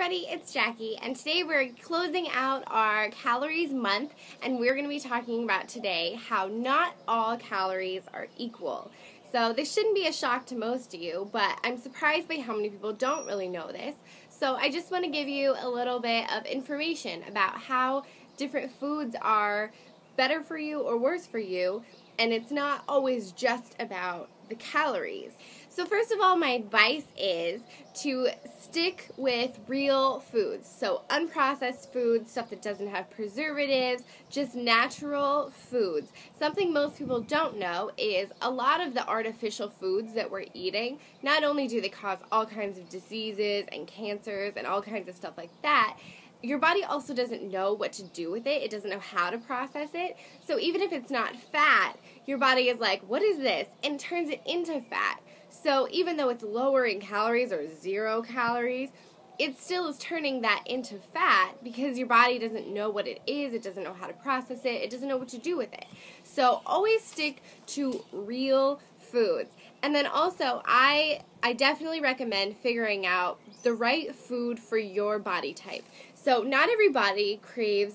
everybody, it's Jackie, and today we're closing out our calories month, and we're going to be talking about today how not all calories are equal. So this shouldn't be a shock to most of you, but I'm surprised by how many people don't really know this. So I just want to give you a little bit of information about how different foods are better for you or worse for you, and it's not always just about the calories. So first of all, my advice is to stick with real foods. So unprocessed foods, stuff that doesn't have preservatives, just natural foods. Something most people don't know is a lot of the artificial foods that we're eating, not only do they cause all kinds of diseases and cancers and all kinds of stuff like that, your body also doesn't know what to do with it. It doesn't know how to process it. So even if it's not fat, your body is like, what is this? And turns it into fat. So even though it's lower in calories or 0 calories, it still is turning that into fat because your body doesn't know what it is. It doesn't know how to process it. It doesn't know what to do with it. So always stick to real foods. And then also, I definitely recommend figuring out the right food for your body type. So not everybody craves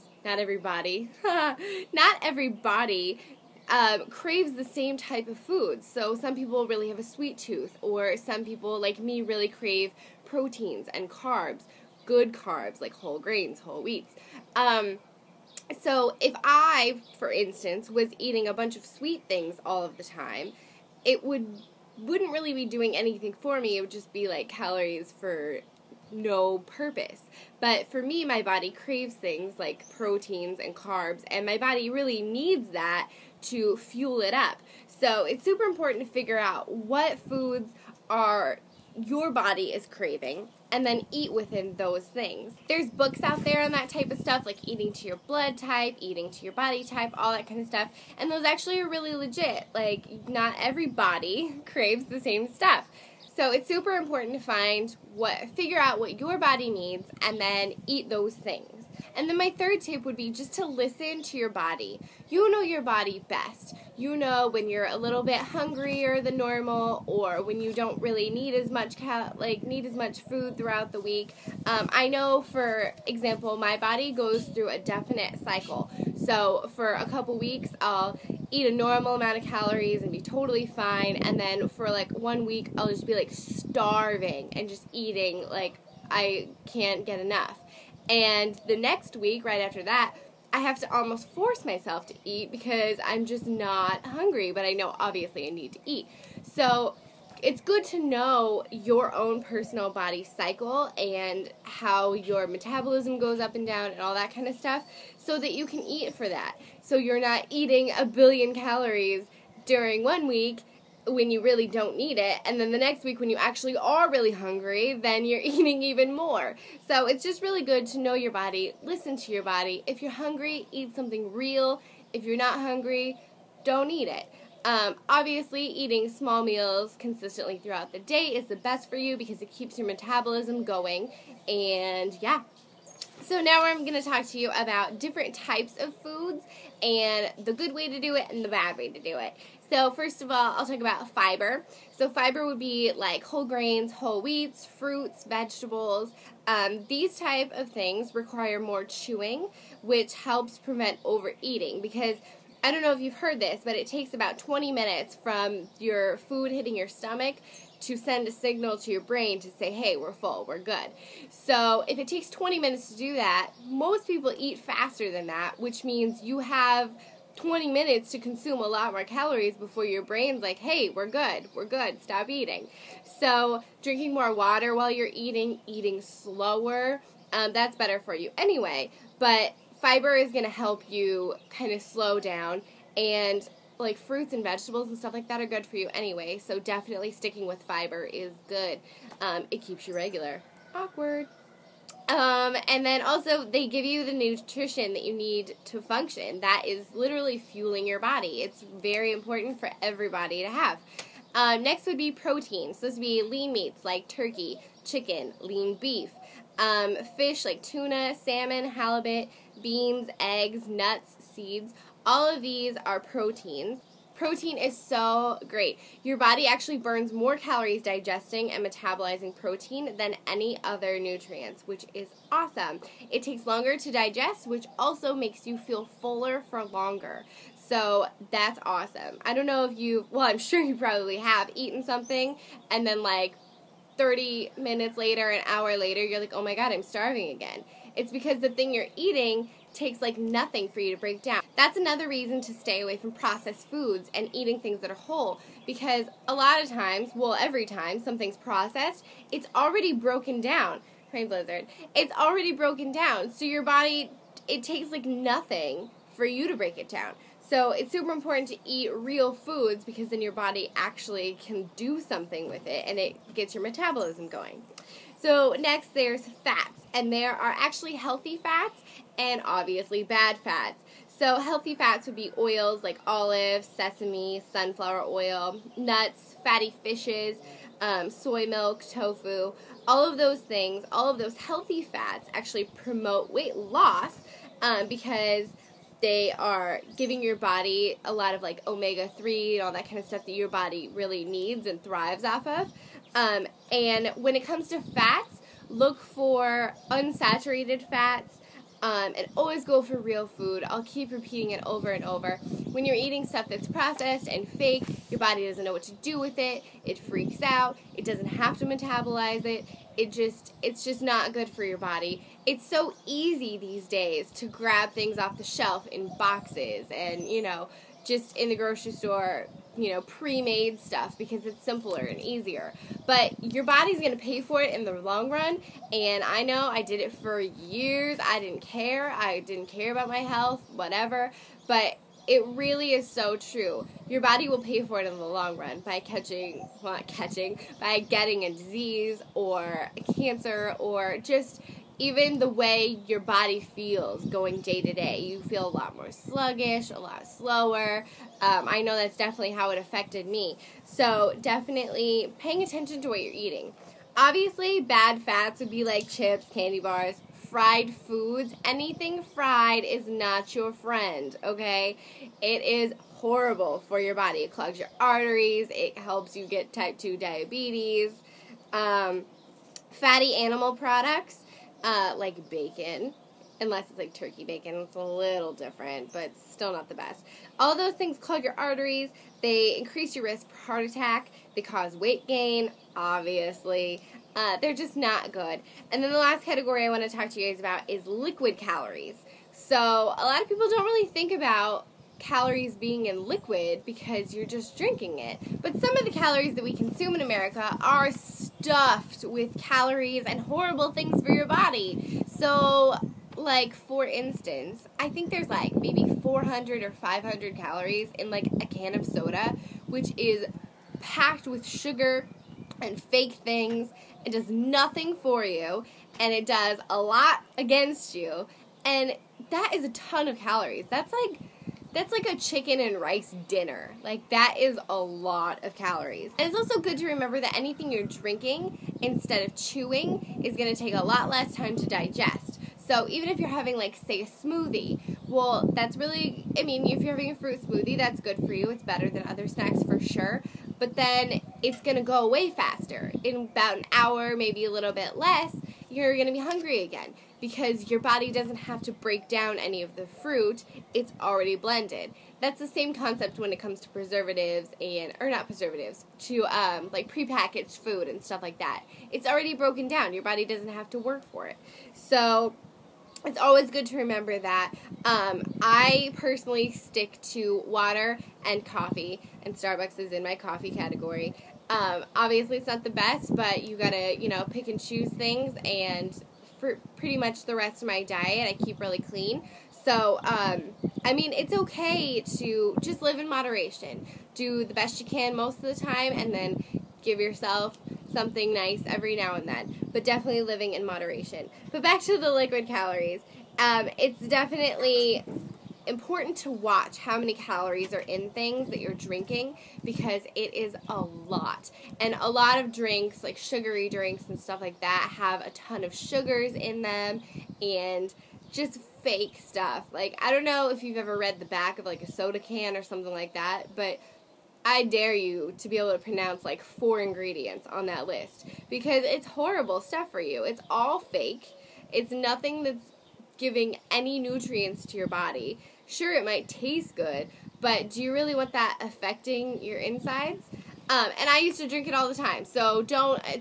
the same type of food. So some people really have a sweet tooth, or some people, like me, really crave proteins and carbs, good carbs, like whole grains, whole wheats. So if I, for instance, was eating a bunch of sweet things all of the time, it wouldn't really be doing anything for me. It would just be like calories for no purpose. But for me, my body craves things like proteins and carbs, and my body really needs that to fuel it up. So it's super important to figure out what foods are your body is craving and then eat within those things. There's books out there on that type of stuff, like eating to your blood type, eating to your body type, all that kind of stuff. And those actually are really legit. Like, not every body craves the same stuff. So it's super important to figure out what your body needs and then eat those things. And then my third tip would be just to listen to your body. You know your body best. You know when you're a little bit hungrier than normal, or when you don't really need as much food throughout the week. I know, for example, my body goes through a definite cycle. So for a couple weeks, I'll eat a normal amount of calories and be totally fine, and then for like 1 week, I'll just be like starving and just eating like I can't get enough. And the next week, right after that, I have to almost force myself to eat because I'm just not hungry, but I know obviously I need to eat. So it's good to know your own personal body cycle and how your metabolism goes up and down and all that kind of stuff, so that you can eat for that. So you're not eating 1 billion calories during 1 week when you really don't need it, and then the next week when you actually are really hungry, then you're eating even more. So it's just really good to know your body, listen to your body. If you're hungry, eat something real. If you're not hungry, don't eat it. Obviously, eating small meals consistently throughout the day is the best for you because it keeps your metabolism going, and yeah. So now I'm going to talk to you about different types of foods and the good way to do it and the bad way to do it. So first of all, I'll talk about fiber. So fiber would be like whole grains, whole wheats, fruits, vegetables. These type of things require more chewing, which helps prevent overeating, because I don't know if you've heard this, but it takes about 20 minutes from your food hitting your stomach to send a signal to your brain to say, hey, we're full, we're good. So if it takes 20 minutes to do that, most people eat faster than that, which means you have 20 minutes to consume a lot more calories before your brain's like, hey, we're good, stop eating. So drinking more water while you're eating slower, that's better for you anyway. But fiber is going to help you kind of slow down, and like fruits and vegetables and stuff like that are good for you anyway, so definitely sticking with fiber is good. It keeps you regular. Awkward. And then also they give you the nutrition that you need to function. That is literally fueling your body. It's very important for everybody to have. Next would be protein. So this would be lean meats like turkey, chicken, lean beef, fish like tuna, salmon, halibut, beans, eggs, nuts, seeds. All of these are proteins. Protein is so great. Your body actually burns more calories digesting and metabolizing protein than any other nutrients, which is awesome. It takes longer to digest, which also makes you feel fuller for longer. So that's awesome. I don't know if I'm sure you probably have eaten something and then like 30 minutes later, an hour later, you're like, oh my God, I'm starving again. It's because the thing you're eating takes like nothing for you to break down. That's another reason to stay away from processed foods and eating things that are whole, because a lot of times, every time something's processed, it's already broken down. Rain Blizzard. It's already broken down. So your body, it takes like nothing for you to break it down. So it's super important to eat real foods because then your body actually can do something with it and it gets your metabolism going. So next there's fats, and there are actually healthy fats and obviously bad fats. So healthy fats would be oils like olive, sesame, sunflower oil, nuts, fatty fishes, soy milk, tofu. All of those things, all of those healthy fats actually promote weight loss because they are giving your body a lot of like omega-3 and all that kind of stuff that your body really needs and thrives off of. And when it comes to fats, look for unsaturated fats and always go for real food. I'll keep repeating it over and over. When you're eating stuff that's processed and fake, your body doesn't know what to do with it. It freaks out. It doesn't have to metabolize it. It's just not good for your body. It's so easy these days to grab things off the shelf in boxes and, just in the grocery store, pre-made stuff because it's simpler and easier. But your body's going to pay for it in the long run, and I know I did it for years. I didn't care. I didn't care about my health, whatever, but it really is so true. Your body will pay for it in the long run by by getting a disease or a cancer or just even the way your body feels going day to day. You feel a lot more sluggish, a lot slower. I know that's definitely how it affected me. So definitely paying attention to what you're eating. Obviously, bad fats would be like chips, candy bars, fried foods. Anything fried is not your friend, okay? It is horrible for your body. It clogs your arteries. It helps you get type 2 diabetes. Fatty animal products, like bacon, unless it's like turkey bacon, it's a little different, but still not the best. All those things clog your arteries, they increase your risk for heart attack, they cause weight gain, obviously. They're just not good. And then the last category I want to talk to you guys about is liquid calories. So a lot of people don't really think about calories being in liquid because you're just drinking it. But some of the calories that we consume in America are stuffed with calories and horrible things for your body. So, like, for instance, I think there's like maybe 400 or 500 calories in like a can of soda, which is packed with sugar and fake things. It does nothing for you, and it does a lot against you, and that is a ton of calories. That's like a chicken and rice dinner. Like, that is a lot of calories. And it's also good to remember that anything you're drinking instead of chewing is going to take a lot less time to digest. So even if you're having, like, say, a smoothie, well, that's really, if you're having a fruit smoothie, that's good for you. It's better than other snacks for sure. But then it's going to go away faster. In about an hour, maybe a little bit less, you're going to be hungry again because your body doesn't have to break down any of the fruit. It's already blended. That's the same concept when it comes to preservatives to like prepackaged food and stuff like that. It's already broken down. Your body doesn't have to work for it. So it's always good to remember that. I personally stick to water and coffee, and Starbucks is in my coffee category. Obviously, it's not the best, but you gotta, pick and choose things, and for pretty much the rest of my diet, I keep really clean. So, it's okay to just live in moderation. Do the best you can most of the time, and then give yourself something nice every now and then, but definitely living in moderation. But back to the liquid calories. It's definitely important to watch how many calories are in things that you're drinking because it is a lot. And a lot of drinks, like sugary drinks and stuff like that, have a ton of sugars in them, and just fake stuff. Like, I don't know if you've ever read the back of, like, a soda can or something like that, but I dare you to be able to pronounce, like, 4 ingredients on that list, because it's horrible stuff for you. It's all fake. It's nothing that's giving any nutrients to your body. Sure, it might taste good, but do you really want that affecting your insides? And I used to drink it all the time, so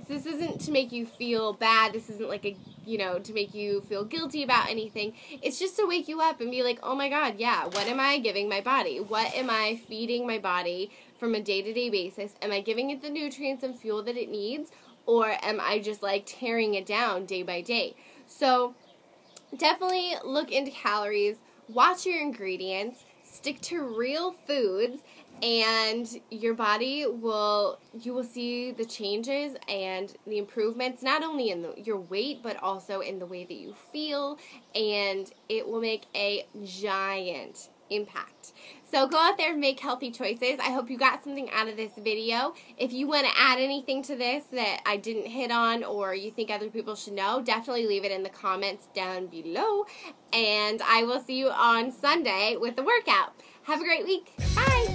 this isn't to make you feel bad, this isn't like to make you feel guilty about anything. It's just to wake you up and be like, oh my god, yeah, what am I giving my body? What am I feeding my body from a day-to-day basis? Am I giving it the nutrients and fuel that it needs, or am I just, like, tearing it down day by day? So, definitely look into calories, watch your ingredients, stick to real foods, and your body you will see the changes and the improvements, not only in your weight, but also in the way that you feel, and it will make a giant impact. So go out there and make healthy choices. I hope you got something out of this video. If you want to add anything to this that I didn't hit on or you think other people should know, definitely leave it in the comments down below. And I will see you on Sunday with the workout. Have a great week. Bye!